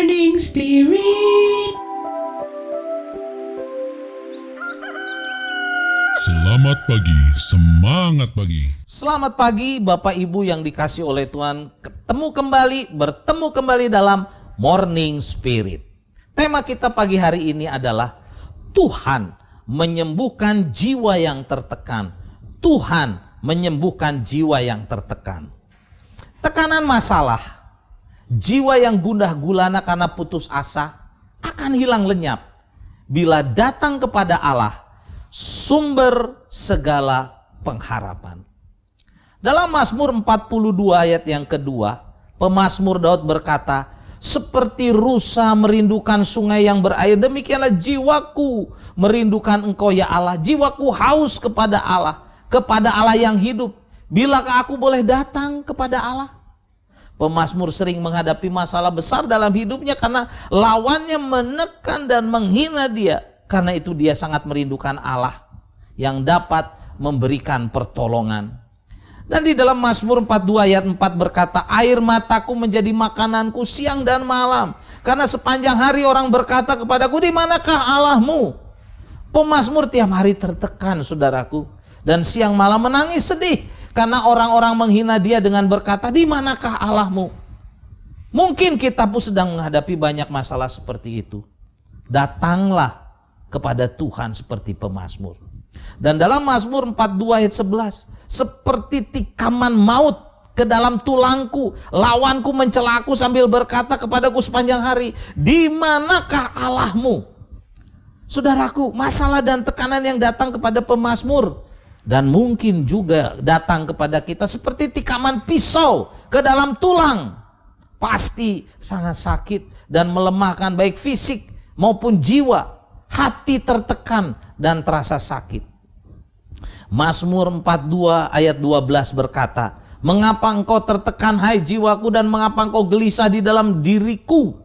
Morning Spirit. Selamat pagi, semangat pagi. Selamat pagi Bapak Ibu yang dikasih oleh Tuhan. Bertemu kembali dalam Morning Spirit. Tema kita pagi hari ini adalah Tuhan menyembuhkan jiwa yang tertekan. Tuhan menyembuhkan jiwa yang tertekan. Tekanan masalah, jiwa yang gundah gulana karena putus asa akan hilang lenyap bila datang kepada Allah, sumber segala pengharapan. Dalam Mazmur 42 ayat yang kedua, pemazmur Daud berkata, seperti rusa merindukan sungai yang berair, demikianlah jiwaku merindukan Engkau ya Allah. Jiwaku haus kepada Allah yang hidup. Bilakah aku boleh datang kepada Allah? Pemazmur sering menghadapi masalah besar dalam hidupnya karena lawannya menekan dan menghina dia. Karena itu dia sangat merindukan Allah yang dapat memberikan pertolongan. Dan di dalam Mazmur 42 ayat 4 berkata, air mataku menjadi makananku siang dan malam. Karena sepanjang hari orang berkata kepadaku, di manakah Allahmu? Pemazmur tiap hari tertekan saudaraku. Dan siang malam menangis sedih. Karena orang-orang menghina dia dengan berkata, di manakah Allahmu? Mungkin kita pun sedang menghadapi banyak masalah seperti itu. Datanglah kepada Tuhan seperti pemazmur. Dan dalam Mazmur 42 ayat 11, seperti tikaman maut ke dalam tulangku, lawanku mencelaku sambil berkata kepadaku sepanjang hari, di manakah Allahmu? Saudaraku, masalah dan tekanan yang datang kepada pemazmur dan mungkin juga datang kepada kita seperti tikaman pisau ke dalam tulang, pasti sangat sakit dan melemahkan baik fisik maupun jiwa. Hati tertekan dan terasa sakit. Mazmur 42 ayat 12 berkata, mengapa engkau tertekan hai jiwaku, dan mengapa engkau gelisah di dalam diriku?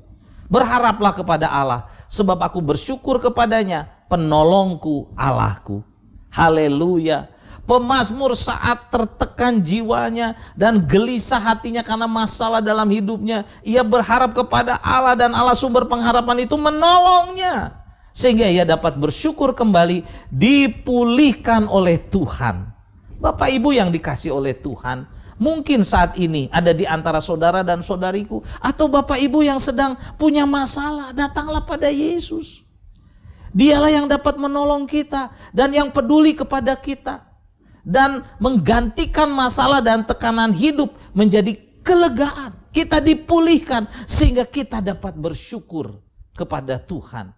Berharaplah kepada Allah, sebab aku bersyukur kepadanya, penolongku Allahku. Haleluya. Pemazmur saat tertekan jiwanya dan gelisah hatinya karena masalah dalam hidupnya, ia berharap kepada Allah dan Allah sumber pengharapan itu menolongnya. Sehingga ia dapat bersyukur kembali, dipulihkan oleh Tuhan. Bapak Ibu yang dikasih oleh Tuhan, mungkin saat ini ada di antara saudara dan saudariku, atau Bapak Ibu yang sedang punya masalah, datanglah pada Yesus. Dialah yang dapat menolong kita dan yang peduli kepada kita. Dan menggantikan masalah dan tekanan hidup menjadi kelegaan. Kita dipulihkan sehingga kita dapat bersyukur kepada Tuhan.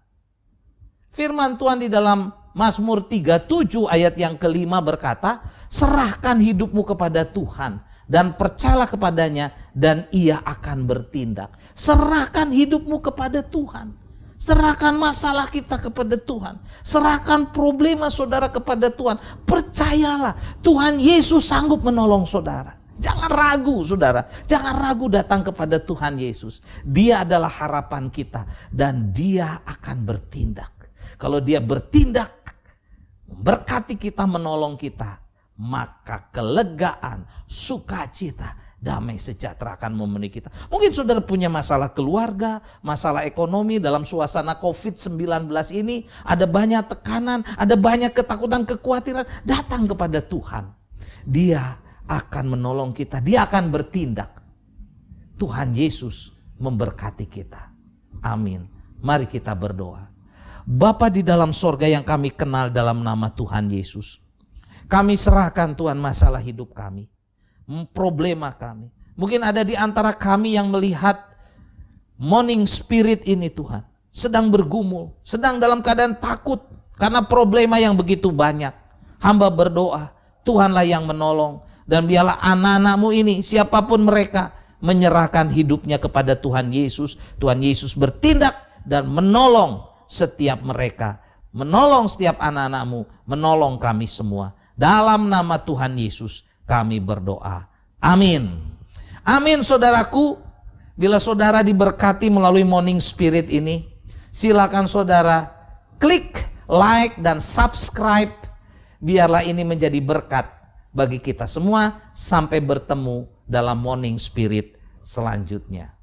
Firman Tuhan di dalam Mazmur 37 ayat yang kelima berkata, serahkan hidupmu kepada Tuhan dan percayalah kepadanya dan ia akan bertindak. Serahkan hidupmu kepada Tuhan. Serahkan masalah kita kepada Tuhan. Serahkan problema saudara kepada Tuhan. Percayalah Tuhan Yesus sanggup menolong saudara. Jangan ragu saudara. Jangan ragu datang kepada Tuhan Yesus. Dia adalah harapan kita dan dia akan bertindak. Kalau dia bertindak, memberkati kita, menolong kita, maka kelegaan, sukacita, damai sejahtera akan memenuhi kita. Mungkin saudara punya masalah keluarga, masalah ekonomi dalam suasana COVID-19 ini. Ada banyak tekanan, ada banyak ketakutan, kekhawatiran. Datang kepada Tuhan. Dia akan menolong kita, dia akan bertindak. Tuhan Yesus memberkati kita. Amin. Mari kita berdoa. Bapa di dalam sorga yang kami kenal dalam nama Tuhan Yesus. Kami serahkan Tuhan masalah hidup kami. Problema kami. Mungkin ada di antara kami yang melihat Morning Spirit ini Tuhan. Sedang bergumul. Sedang dalam keadaan takut. Karena problema yang begitu banyak. Hamba berdoa. Tuhanlah yang menolong. Dan biarlah anak-anakmu ini, siapapun mereka, menyerahkan hidupnya kepada Tuhan Yesus. Tuhan Yesus bertindak dan menolong setiap mereka, menolong setiap anak-anakmu, menolong kami semua. Dalam nama Tuhan Yesus kami berdoa. Amin. Amin saudaraku. Bila saudara diberkati melalui Morning Spirit ini, silakan saudara klik like dan subscribe. Biarlah ini menjadi berkat bagi kita semua. Sampai bertemu dalam Morning Spirit selanjutnya.